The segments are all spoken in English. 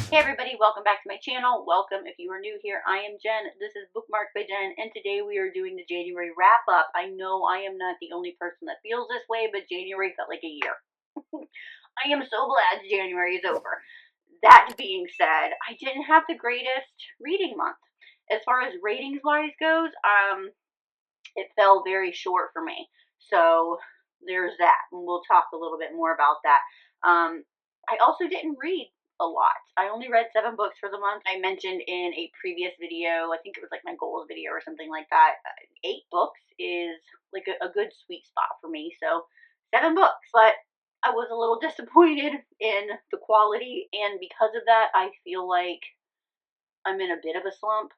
Hey everybody, welcome back to my channel. Welcome if you are new here. I am Jen. This is Bookmark by Jen, and today we are doing the January wrap up. I know I am not the only person that feels this way, but January felt like a year. I am so glad January is over. That being said, I didn't have the greatest reading month. As far as ratings wise goes, it fell very short for me. So there's that, and we'll talk a little bit more about that. I also didn't read a lot. I only read 7 books for the month. I mentioned in a previous video, I think it was like my goals video or something like that, 8 books is like a good sweet spot for me. So 7 books, but I was a little disappointed in the quality, and because of that, I feel like I'm in a bit of a slump.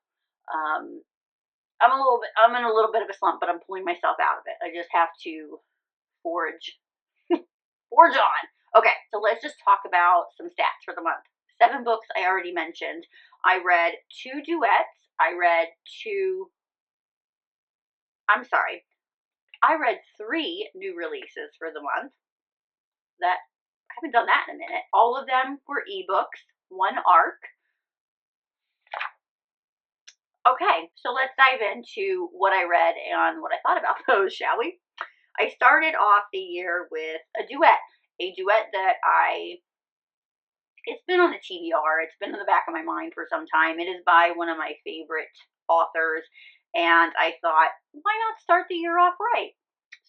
Um, I'm in a little bit of a slump, but I'm pulling myself out of it. I just have to forge forge on. Okay, so let's just talk about some stats for the month. 7 books I already mentioned. I read 2 duets. I read 3 new releases for the month. I haven't done that in a minute. All of them were ebooks, 1 ARC. Okay, so let's dive into what I read and what I thought about those, shall we? I started off the year with a duet that it's been on the TBR, it's been in the back of my mind for some time. It is by one of my favorite authors, and I thought, why not start the year off right?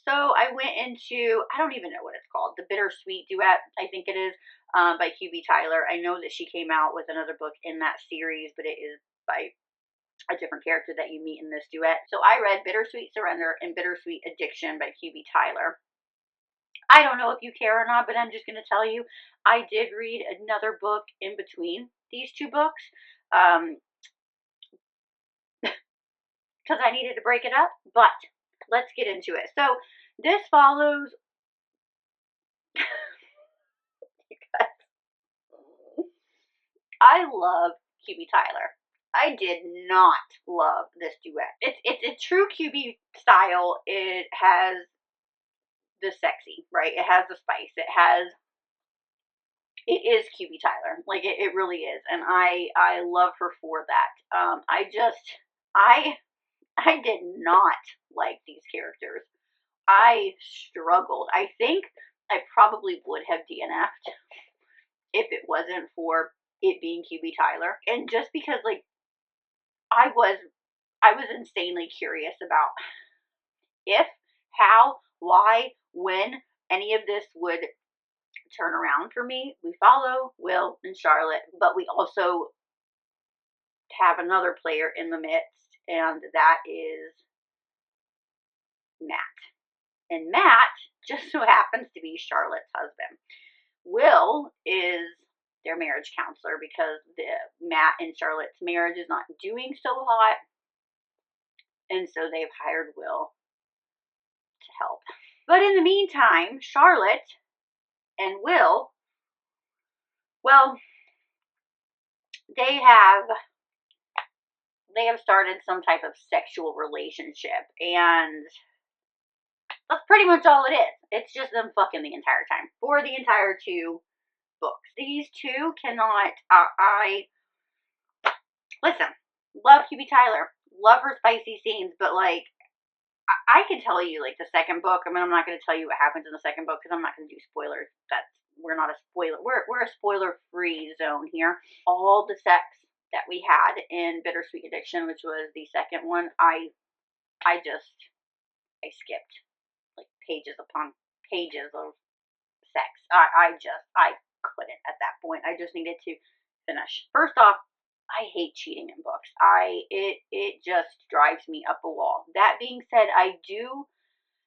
So I went into, I don't even know what it's called, The Bittersweet Duet, I think it is, by QB Tyler. I know that she came out with another book in that series, but it is by a different character that you meet in this duet. So I read Bittersweet Surrender and Bittersweet Addiction by QB Tyler. I don't know if you care or not, but I'm just going to tell you, I did read another book in between these 2 books because I needed to break it up, but let's get into it. So this follows I love QB Tyler. I did not love this duet. It's a true QB style. It has the sexy, right? It has the spice. It is QB Tyler. Like it really is. And I love her for that. I did not like these characters. I struggled. I think I probably would have DNF'd if it wasn't for it being QB Tyler. And just because like I was insanely curious about if, how, why, when any of this would turn around for me. We follow Will and Charlotte, but we also have another player in the midst, and that is Matt. And Matt just so happens to be Charlotte's husband. Will is their marriage counselor because Matt and Charlotte's marriage is not doing so hot, and so they've hired Will to help. But in the meantime, Charlotte and Will, well, they have started some type of sexual relationship, and that's pretty much all it is. It's just them fucking the entire time for the entire 2 books. These 2 cannot. Listen. Love QB Tyler. Love her spicy scenes, but like I can tell you like the second book. I mean, I'm not going to tell you what happens in the second book because I'm not going to do spoilers. We're not a spoiler. We're a spoiler-free zone here. All the sex that we had in Bittersweet Addiction, which was the second one, I skipped like pages upon pages of sex. I couldn't at that point. I just needed to finish. First off, I hate cheating in books. It just drives me up a wall. That being said, I do,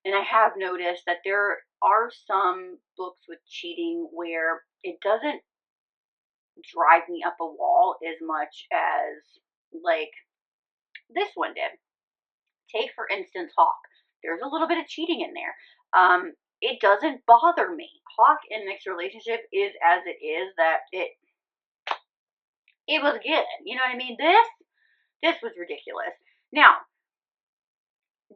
and I have noticed that there are some books with cheating where it doesn't drive me up a wall as much as like this one did. Take for instance Hawk. There's a little bit of cheating in there. It doesn't bother me. Hawk in Mixed Relationship is as it is, that it was good. You know what I mean? This was ridiculous. Now,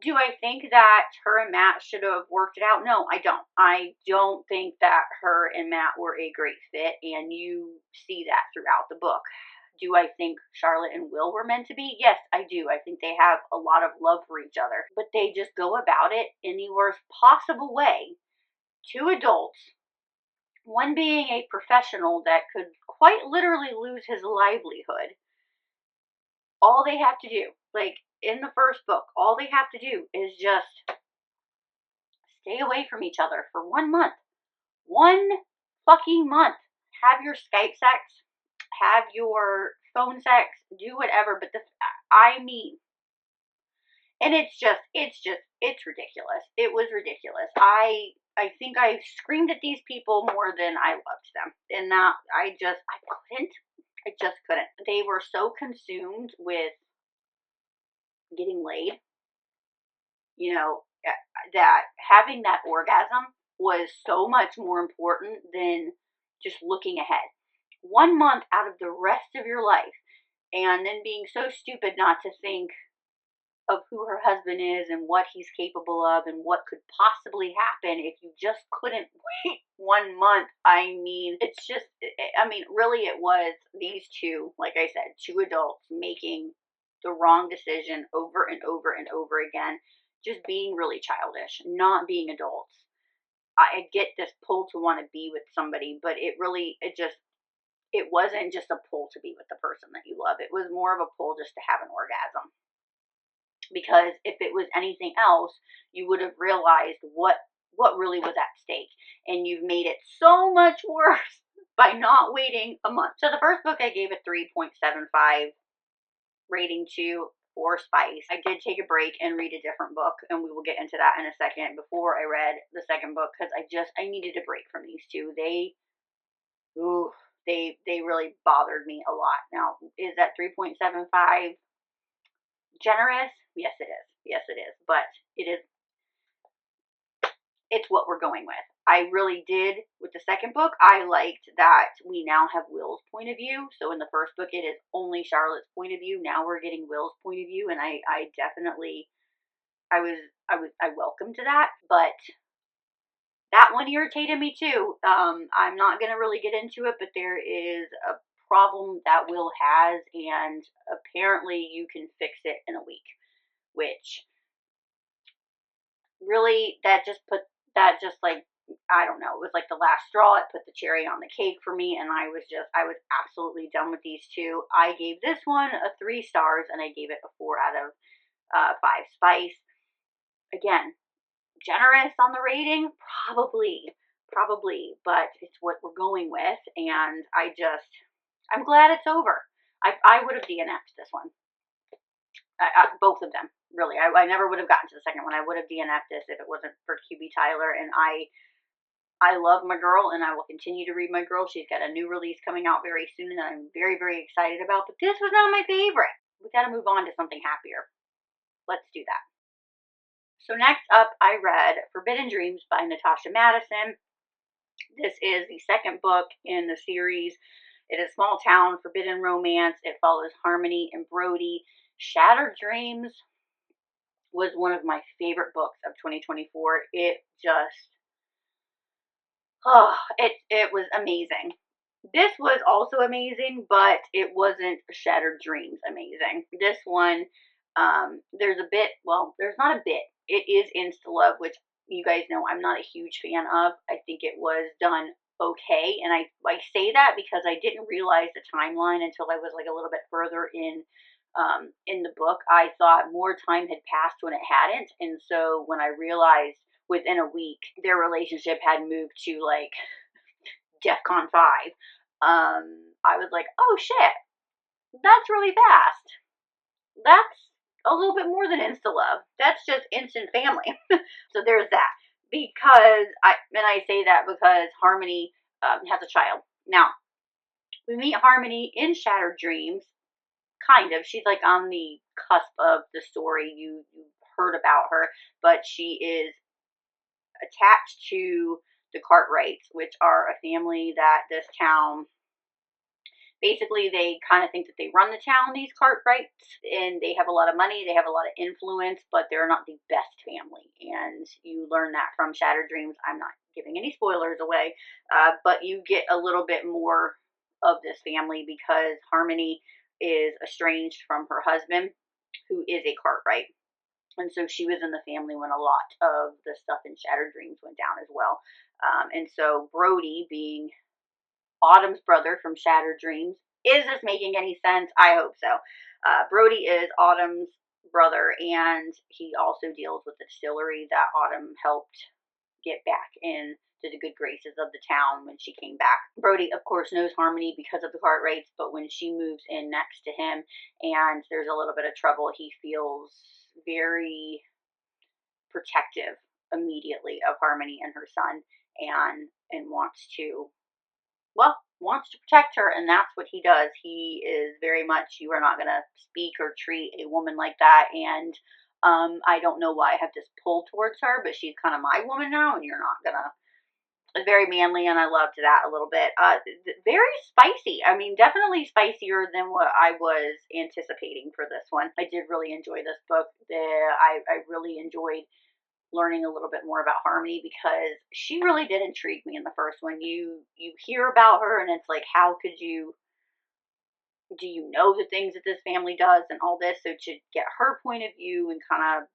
Do I think that her and Matt should have worked it out? No, I don't. I don't think that her and Matt were a great fit, and you see that throughout the book. Do I think Charlotte and Will were meant to be? Yes, I do. I think they have a lot of love for each other, but they just go about it in the worst possible way. Two adults, one being a professional that could quite literally lose his livelihood. All they have to do, like in the first book, all they have to do is just stay away from each other for 1 month. 1 fucking month. Have your Skype sex, have your phone sex, do whatever, but I mean, and it's ridiculous. It was ridiculous. I think I screamed at these people more than I loved them. And that I couldn't. I just couldn't. They were so consumed with getting laid, that having that orgasm was so much more important than just looking ahead. 1 month out of the rest of your life, and then being so stupid not to think of who her husband is and what he's capable of and what could possibly happen if you just couldn't wait 1 month. I mean, really, it was these two, like I said, two adults making the wrong decision over and over and over again, just being really childish, not being adults. I get this pull to want to be with somebody, but it wasn't just a pull to be with the person that you love. It was more of a pull just to have an orgasm. Because if it was anything else, you would have realized what really was at stake. And you've made it so much worse by not waiting a month. So the first book I gave a 3.75 rating to for Spice. I did take a break and read a different book, and we will get into that in a second, before I read the second book, because I needed a break from these two. They really bothered me a lot. Now, is that 3.75 generous? Yes, it is. Yes, it is. But it's what we're going with. I really did, with the second book, I liked that we now have Will's point of view. So in the first book, it is only Charlotte's point of view. Now we're getting Will's point of view, and I definitely, I welcomed that. But that one irritated me too. I'm not going to really get into it, but there is a problem that Will has, and apparently you can fix it in a week, which really, I don't know, it was like the last straw. It put the cherry on the cake for me, and I was absolutely done with these two. I gave this one a 3 stars, and I gave it a 4 out of 5. Spice, again, generous on the rating, probably, but it's what we're going with, and I'm glad it's over. I would have DNF'd this one. Both of them, really. I never would have gotten to the second one. I would have DNF'd this if it wasn't for QB Tyler, and I love my girl, and I will continue to read my girl. She's got a new release coming out very soon that I'm very, very excited about, but this was not my favorite. We got to move on to something happier. Let's do that. So next up, I read Forbidden Dreams by Natasha Madison. This is the second book in the series. It is Small Town Forbidden Romance. It follows Harmony and Brody. Shattered Dreams was one of my favorite books of 2024. It was amazing. This was also amazing, but it wasn't Shattered Dreams amazing. This one, there's not a bit. It is insta-love, which you guys know I'm not a huge fan of. I think it was done okay, and I say that because I didn't realize the timeline until I was like a little bit further in the book. I thought more time had passed when it hadn't, and so when I realized within a week their relationship had moved to like DEFCON 5, I was like, oh shit, that's really fast. That's a little bit more than insta love. That's just instant family. So there's that. Because I say that because Harmony has a child. Now, we meet Harmony in Shattered Dreams. Kind of. She's like on the cusp of the story. You heard about her, but she is attached to the Cartwrights, which are a family that this town Basically, they kind of think that they run the town, these Cartwrights, and they have a lot of money, they have a lot of influence, but they're not the best family. And you learn that from Shattered Dreams. I'm not giving any spoilers away, but you get a little bit more of this family because Harmony is estranged from her husband, who is a Cartwright. And so she was in the family when a lot of the stuff in Shattered Dreams went down as well. And so Brody, being Autumn's brother from Shattered Dreams. Is this making any sense? I hope so. Brody is Autumn's brother, and he also deals with the distillery that Autumn helped get back in to the good graces of the town when she came back. Brody, of course, knows Harmony because of the Cartwrights, but when she moves in next to him and there's a little bit of trouble, he feels very protective immediately of Harmony and her son, and wants to protect her, and that's what he does. He is very much, you are not going to speak or treat a woman like that, and I don't know why I have this pull towards her, but she's kind of my woman now, and you're not going to. It's very manly, and I loved that a little bit. Very spicy. I mean, definitely spicier than what I was anticipating for this one. I did really enjoy this book. I really enjoyed learning a little bit more about Harmony because she really did intrigue me in the first one. You hear about her and it's like, how could you, do you know the things that this family does and all this? So to get her point of view and kind of,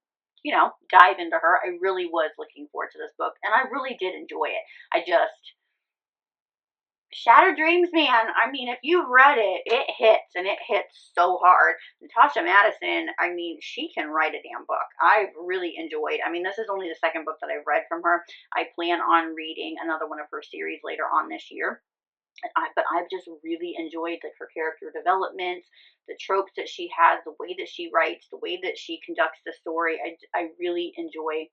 dive into her, I really was looking forward to this book, and I really did enjoy it. Shattered Dreams, man, I mean, if you've read it, it hits, and it hits so hard. Natasha Madison, I mean, she can write a damn book. I've really enjoyed, I mean, this is only the second book that I've read from her. I plan on reading another one of her series later on this year. But I've just really enjoyed her character development, the tropes that she has, the way that she writes, the way that she conducts the story. I really enjoy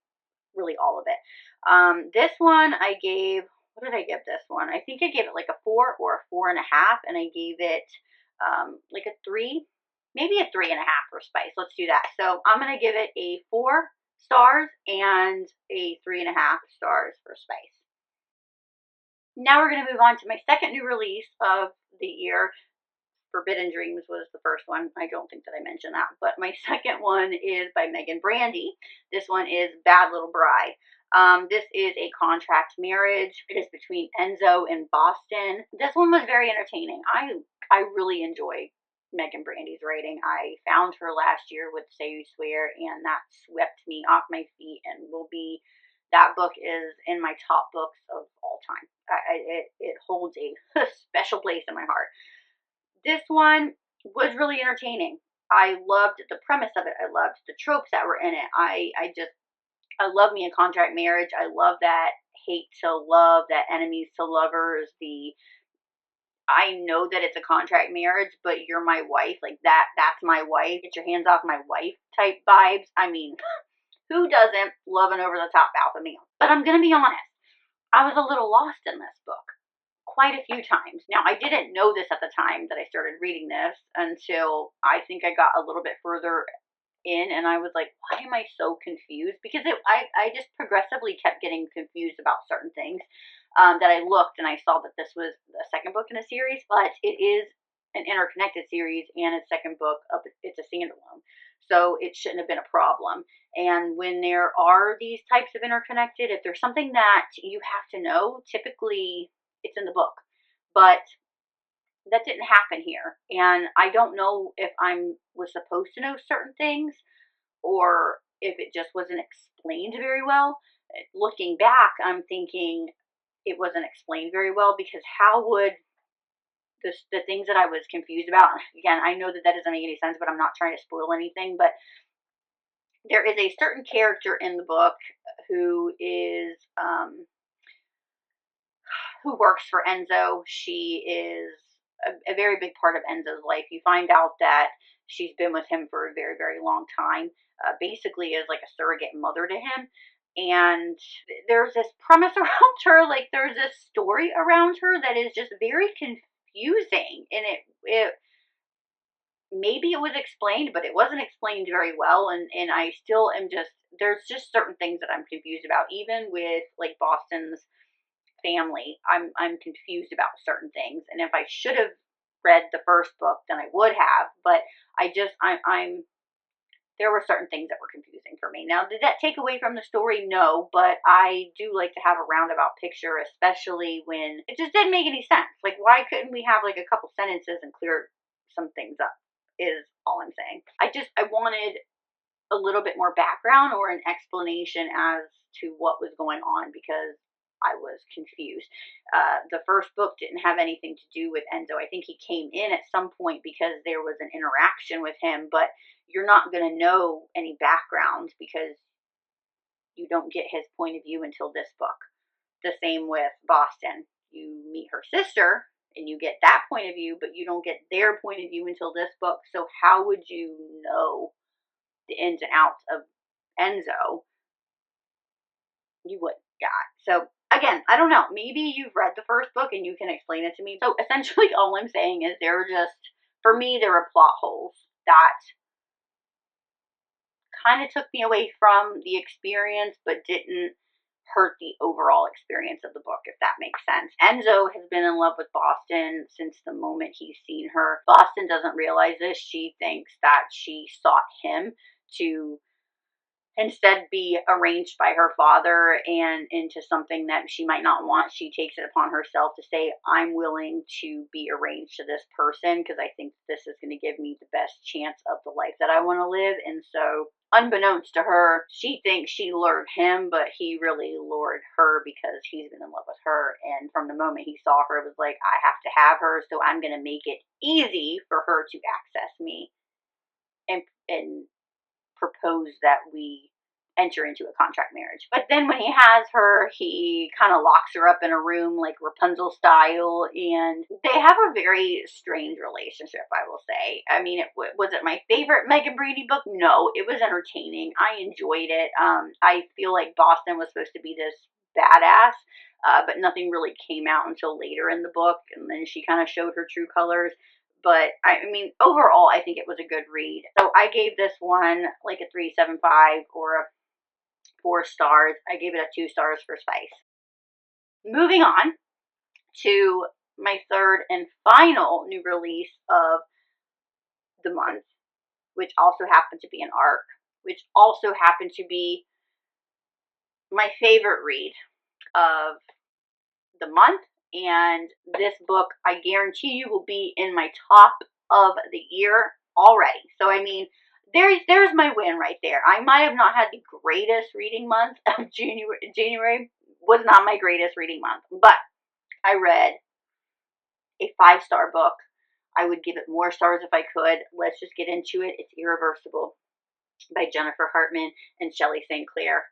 really all of it. This one I gave, what did I give this one? I think I gave it like a 4 or a 4.5, and I gave it like a 3, maybe a 3.5 for spice. Let's do that. So I'm going to give it a 4 stars and a 3.5 stars for spice. Now we're going to move on to my second new release of the year. Forbidden Dreams was the first one. I don't think that I mentioned that. But my second one is by Megan Brandy. This one is Bad Little Bride. This is a contract marriage. It is between Enzo and Boston. This one was very entertaining. I really enjoy Megan Brandy's writing. I found her last year with Say You Swear, and that swept me off my feet and that book is in my top books of all time. It holds a special place in my heart. This one was really entertaining. I loved the premise of it. I loved the tropes that were in it. I love me a contract marriage. I love that hate to love, that enemies to lovers, I know that it's a contract marriage, but you're my wife. Like that's my wife. Get your hands off my wife type vibes. I mean, who doesn't love an over the top alpha male? But I'm going to be honest. I was a little lost in this book quite a few times. Now, I didn't know this at the time that I started reading this until I think I got a little bit further in, and I was like, why am I so confused? Because I just progressively kept getting confused about certain things that I looked and I saw that this was the second book in a series, but it is an interconnected series, and its second book, it's a standalone. So it shouldn't have been a problem. And when there are these types of interconnected, if there's something that you have to know, typically it's in the book. But that didn't happen here. And I don't know if I was supposed to know certain things or if it just wasn't explained very well. Looking back, I'm thinking it wasn't explained very well, because how would the things that I was confused about, again, I know that doesn't make any sense, but I'm not trying to spoil anything, but there is a certain character in the book who is who works for Enzo. She is a very big part of Enzo's life. You find out that she's been with him for a very, very long time, basically is like a surrogate mother to him. And there's this premise around her, like there's this story around her that is just very confusing. And it maybe it was explained, but it wasn't explained very well. And I still am there's just certain things that I'm confused about. Even with like Boston's family, I'm confused about certain things. And if I should have read the first book than I would have, but I'm there were certain things that were confusing for me. Now, did that take away from the story? No, but I do like to have a roundabout picture, especially when it just didn't make any sense. Like, why couldn't we have like a couple sentences and clear some things up? Is all I'm saying. I wanted a little bit more background or an explanation as to what was going on because I was confused. The first book didn't have anything to do with Enzo. I think he came in at some point because there was an interaction with him, but you're not going to know any background because you don't get his point of view until this book. The same with Boston. You meet her sister and you get that point of view, but you don't get their point of view until this book. So how would you know the ins and outs of Enzo? You wouldn't. Yeah. So again, I don't know. Maybe you've read the first book and you can explain it to me. So essentially all I'm saying is for me, there were plot holes that kind of took me away from the experience, but didn't hurt the overall experience of the book, if that makes sense. Enzo has been in love with Boston since the moment he's seen her. Boston doesn't realize this. She thinks that she sought him to instead be arranged by her father and into something that she might not want. She takes it upon herself to say, I'm willing to be arranged to this person because I think this is going to give me the best chance of the life that I want to live. And so unbeknownst to her, she thinks she lured him, but he really lured her because he's been in love with her. And from the moment he saw her, it was like, I have to have her, so I'm going to make it easy for her to access me and propose that we enter into a contract marriage. But then when he has her, he kind of locks her up in a room like Rapunzel style, and they have a very strange relationship, I will say. I mean, was it my favorite Megan Brady book? No, it was entertaining. I enjoyed it. I feel like Boston was supposed to be this badass, but nothing really came out until later in the book, and then she kind of showed her true colors. But I mean, overall, I think it was a good read. So I gave this one like a 3.75 or a 4 stars. I gave it a 2 stars for spice. Moving on to my third and final new release of the month, which also happened to be an arc, which also happened to be my favorite read of the month. And this book, I guarantee you, will be in my top of the year already. So, I mean, there's my win right there. I might have not had the greatest reading month of January. January was not my greatest reading month, but I read a 5-star book. I would give it more stars if I could. Let's just get into it. It's Irreversible by Jennifer Hartman and Shelley St. Clair.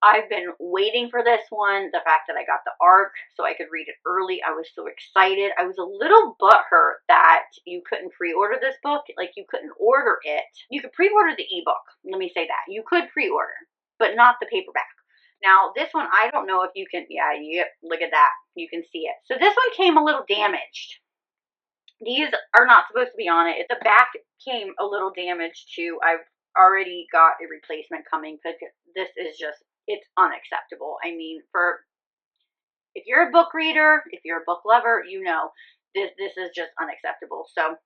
I've been waiting for this one. The fact that I got the arc so I could read it early, I was so excited. I was a little butthurt that you couldn't pre-order this book. Like, you couldn't order it. You could pre-order the ebook. Let me say that. You could pre-order, but not the paperback. Now, this one, I don't know if you can, yep, look at that. You can see it. So this one came a little damaged. These are not supposed to be on it. The back came a little damaged too. I've already got a replacement coming because this is just, it's unacceptable. I mean, if you're a book reader, if you're a book lover, you know, this is just unacceptable. So,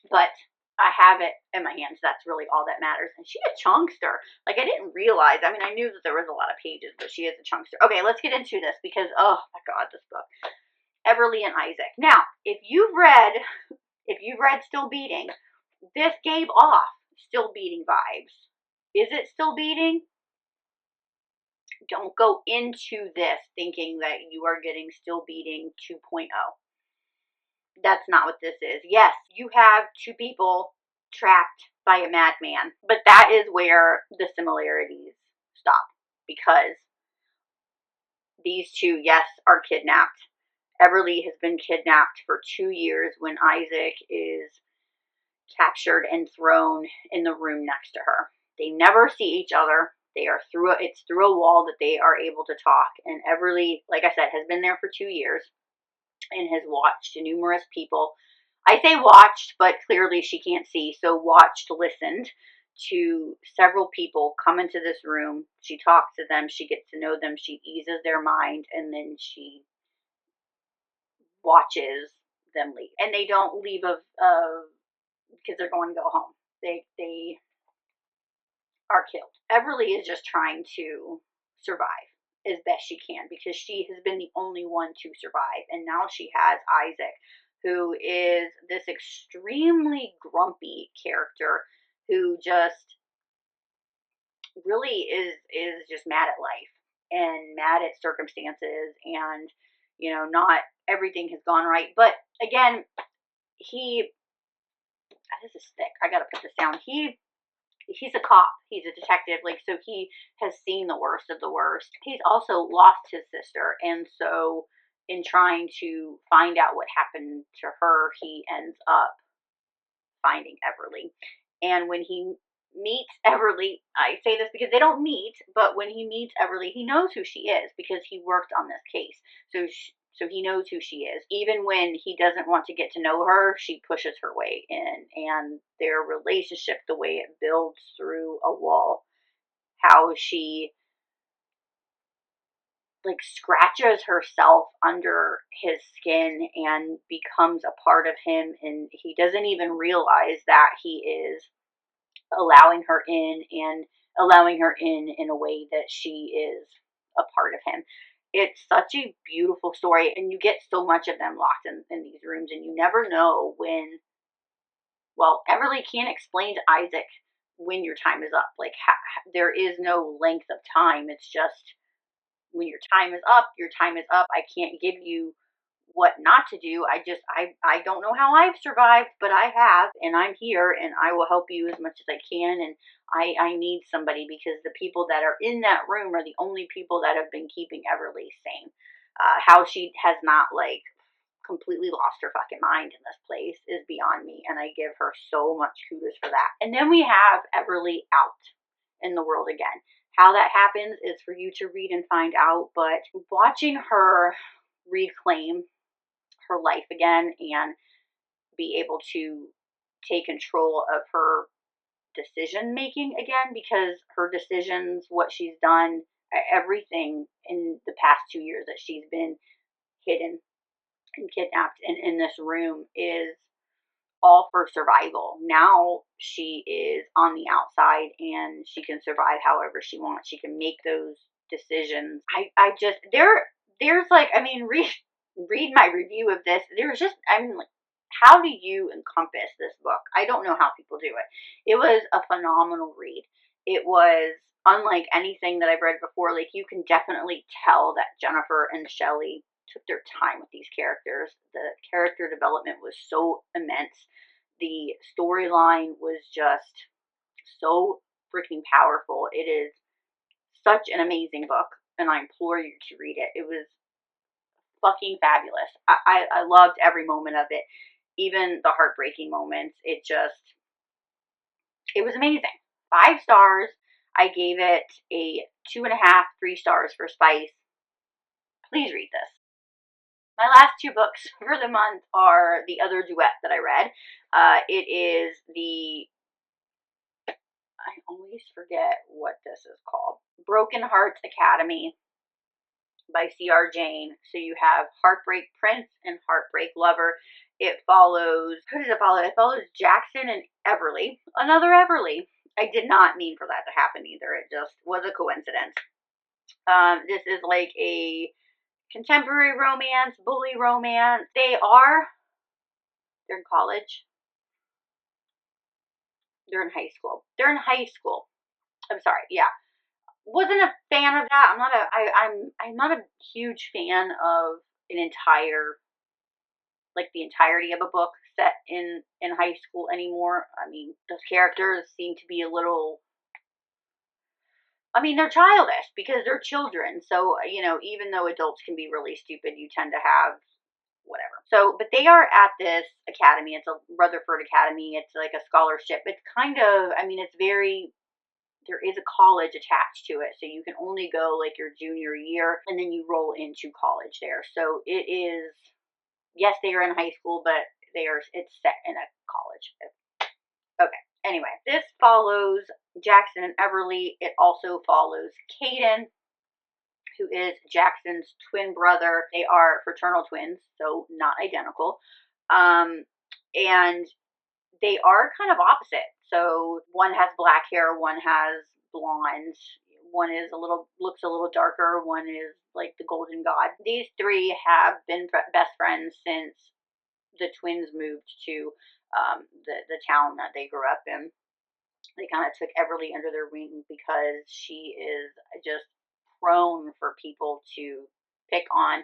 but I have it in my hands. That's really all that matters. And she a chunkster. Like, I didn't realize. I mean, I knew that there was a lot of pages, but she is a chunkster. Okay, let's get into this because, oh my God, this book. Everly and Isaac. Now, if you've read Still Beating, this gave off Still Beating vibes. Is it still beating? Don't go into this thinking that you are getting Still Beating 2.0. That's not what this is. Yes, you have two people trapped by a madman, but that is where the similarities stop, because these two, yes, are kidnapped. Everly has been kidnapped for 2 years when Isaac is captured and thrown in the room next to her. They never see each other. It's through a wall that they are able to talk. And Everly, like I said, has been there for 2 years and has watched numerous people. I say watched, but clearly she can't see. So watched, listened to several people come into this room. She talks to them. She gets to know them. She eases their mind. And then she watches them leave, and they don't leave because they're going to go home. They are killed. Everly is just trying to survive as best she can because she has been the only one to survive, and now she has Isaac, who is this extremely grumpy character who just really is just mad at life and mad at circumstances, and not everything has gone right. But again, he this is thick. I gotta put this down. He's a cop. He's a detective. Like, so he has seen the worst of the worst. He's also lost his sister, and so in trying to find out what happened to her, he ends up finding Everly. And when he meets Everly, I say this because they don't meet, but when he meets Everly, he knows who she is because he worked on this case. So he knows who she is. Even when he doesn't want to get to know her, she pushes her way in. And their relationship, the way it builds through a wall, how she like scratches herself under his skin and becomes a part of him, and he doesn't even realize that he is allowing her in, and allowing her in a way that she is a part of him. It's such a beautiful story, and you get so much of them locked in these rooms, and you never know when. Well, Everly can't explain to Isaac when your time is up. Like, there is no length of time. It's just when your time is up, your time is up. I can't give you what not to do. I don't know how I've survived, but I have, and I'm here, and I will help you as much as I can. And I need somebody, because the people that are in that room are the only people that have been keeping Everly sane. How she has not like completely lost her fucking mind in this place is beyond me, and I give her so much kudos for that. And then we have Everly out in the world again. How that happens is for you to read and find out, but watching her reclaim her life again and be able to take control of her decision making again, because her decisions, what she's done, everything in the past 2 years that she's been hidden and kidnapped and in this room is all for survival. Now she is on the outside and she can survive however she wants. She can make those decisions. I just there's like, I mean, read my review of this. There's just, I mean, like, how do you encompass this book? I don't know how people do it. It was a phenomenal read. It was unlike anything that I've read before. Like, you can definitely tell that Jennifer and Shelley took their time with these characters. The character development was so immense. The storyline was just so freaking powerful. It is such an amazing book, and I implore you to read it. It was fucking fabulous. I loved every moment of it, even the heartbreaking moments. It was amazing. 5 stars. I gave it a 2.5, 3 stars for spice. Please read this. My last 2 books for the month are the other duet that I read. It is I always forget what this is called. Broken Hearts Academy by C.R. Jane. So you have Heartbreak Prince and Heartbreak Lover. It follows, who does it follow? It follows Jackson and Everly. Another Everly. I did not mean for that to happen either. It just was a coincidence. This is like a contemporary romance, bully romance. They're in college. They're in high school. They're in high school. I'm sorry. Yeah. Wasn't a fan of that. I'm not a huge fan of an entire, like the entirety of a book set in high school anymore. I mean, those characters seem to be a little, I mean, they're childish because they're children. So, even though adults can be really stupid, you tend to have whatever. So, but they are at this academy. It's a Rutherford Academy. It's like a scholarship. It's kind of, I mean, there is a college attached to it. So you can only go like your junior year, and then you roll into college there. So it is, yes, they are in high school, but it's set in a college. Okay. Anyway, this follows Jackson and Everly. It also follows Caden, who is Jackson's twin brother. They are fraternal twins, so not identical. And they are kind of opposite. So one has black hair, one has blonde, one is looks a little darker, one is like the golden god. These three have been best friends since the twins moved to the town that they grew up in. They kind of took Everly under their wing because she is just prone for people to pick on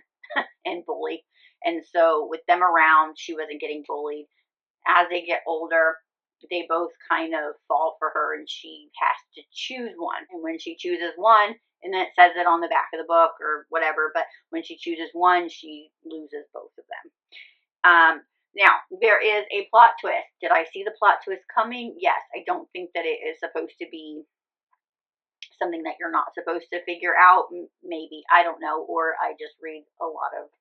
and bully. And so with them around, she wasn't getting bullied. As they get older, they both kind of fall for her, and she has to choose one. And when she chooses one, and then it says it on the back of the book or whatever, but when she chooses one, she loses both of them. Now, there is a plot twist. Did I see the plot twist coming? Yes. I don't think that it is supposed to be something that you're not supposed to figure out. Maybe. I don't know. Or I just read a lot of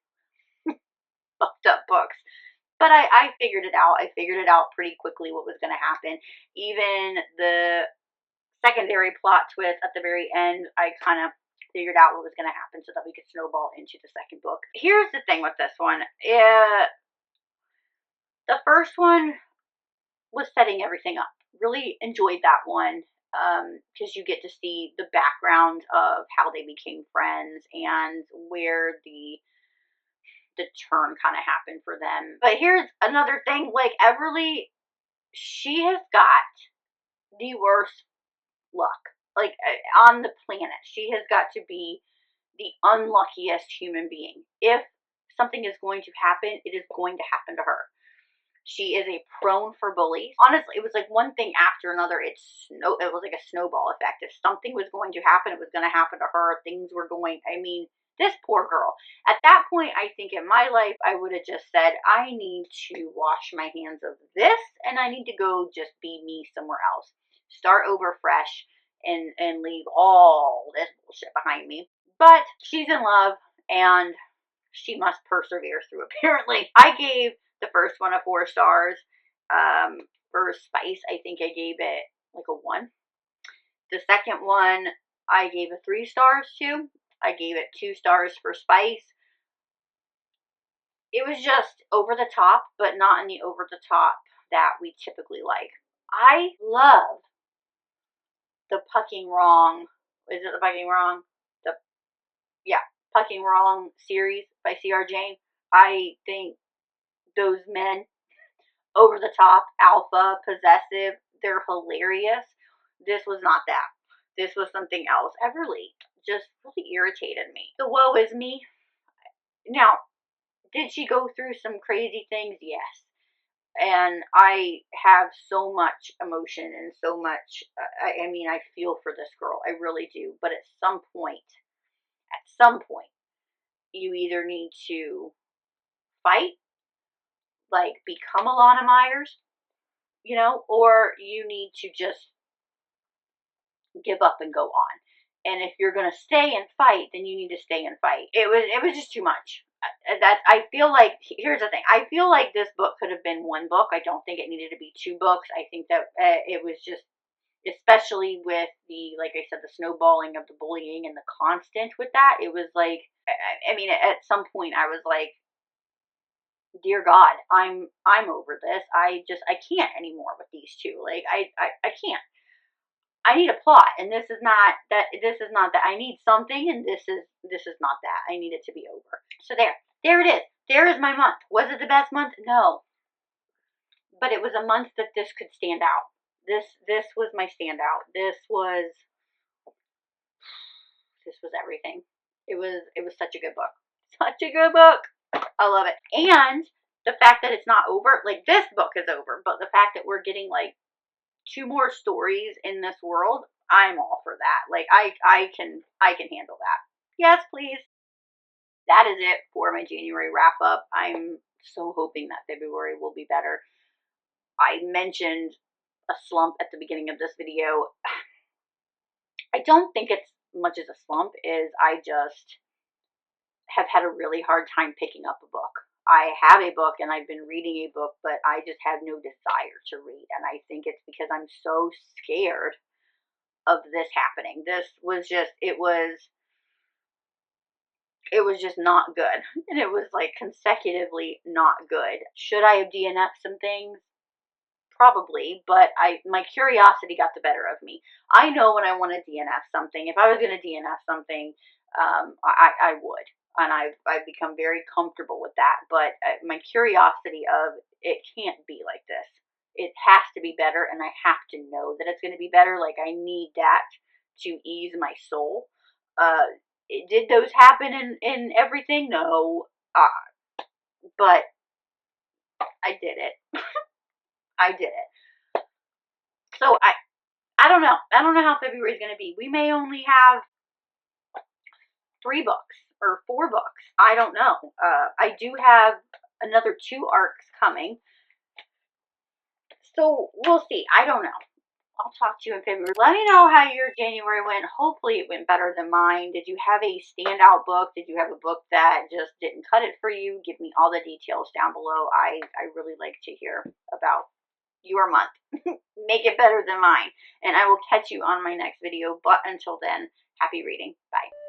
fucked up books. But I figured it out. I figured it out pretty quickly what was going to happen. Even the secondary plot twist at the very end, I kind of figured out what was going to happen so that we could snowball into the second book. Here's the thing with this one. The first one was setting everything up. Really enjoyed that one because you get to see the background of how they became friends and where the turn kind of happened for them. But here's another thing, like Everly, she has got the worst luck, like on the planet. She has got to be the unluckiest human being. If something is going to happen, it is going to happen to her. She is a prone for bullies. Honestly, it was like one thing after another. It was like a snowball effect. If something was going to happen, it was going to happen to her. Things were going, I mean, this poor girl. At that point, I think in my life, I would have just said, I need to wash my hands of this, and I need to go just be me somewhere else. Start over fresh and leave all this bullshit behind me. But she's in love, and she must persevere through, apparently. I gave the first one a 4 stars. For Spice, I think I gave it like a 1. The second one, I gave a 3 stars to. I gave it 2 stars for Spice. It was just over the top, but not in the over the top that we typically like. I love the Pucking Wrong. Is it the Pucking Wrong? Pucking Wrong series by C.R. Jane. I think those men, over the top, alpha, possessive, they're hilarious. This was not that. This was something else. Everly just really irritated me. The woe is me. Now, did she go through some crazy things? Yes. And I have so much emotion and so much, I mean, I feel for this girl. I really do. But at some point, you either need to fight, like become Alana Myers, or you need to just give up and go on. And if you're gonna stay and fight, then you need to stay and fight. It was just too much. I feel like, here's the thing. I feel like this book could have been 1 book. I don't think it needed to be 2 books. I think that it was just, especially with the, like I said, the snowballing of the bullying and the constant with that. It was like, I mean, at some point I was like, dear God, I'm over this. I can't anymore with these two. Like I can't. I need a plot, and this is not that. I need something, and this is not that. I need it to be over. So there it is. There is my month. Was it the best month? No, but it was a month that this could stand out. This was my standout. This was everything. It was such a good book. Such a good book. I love it. And the fact that it's not over, like this book is over, but the fact that we're getting like 2 more stories in this world, I'm all for that. Like I can handle that. Yes, please. That is it for my January wrap up. I'm so hoping that February will be better. I mentioned a slump at the beginning of this video. I don't think it's much as a slump is I just have had a really hard time picking up a book. I have a book and I've been reading a book, but I just have no desire to read. And I think it's because I'm so scared of this happening. This was just, it was it was just not good. And it was like consecutively not good. Should I have DNF'd some things? Probably, but my curiosity got the better of me. I know when I want to DNF something. If I was going to DNF something, I would, and I've become very comfortable with that. But my curiosity of it can't be like this. It has to be better, and I have to know that it's going to be better. Like I need that to ease my soul. Did those happen in everything? No, but I did it. I did it. So I don't know. I don't know how February is going to be. We may only have 3 books or 4 books. I don't know. I do have another 2 arcs coming. So we'll see. I don't know. I'll talk to you in February. Let me know how your January went. Hopefully it went better than mine. Did you have a standout book? Did you have a book that just didn't cut it for you? Give me all the details down below. I really like to hear about your month. Make it better than mine. And I will catch you on my next video. But until then, happy reading. Bye.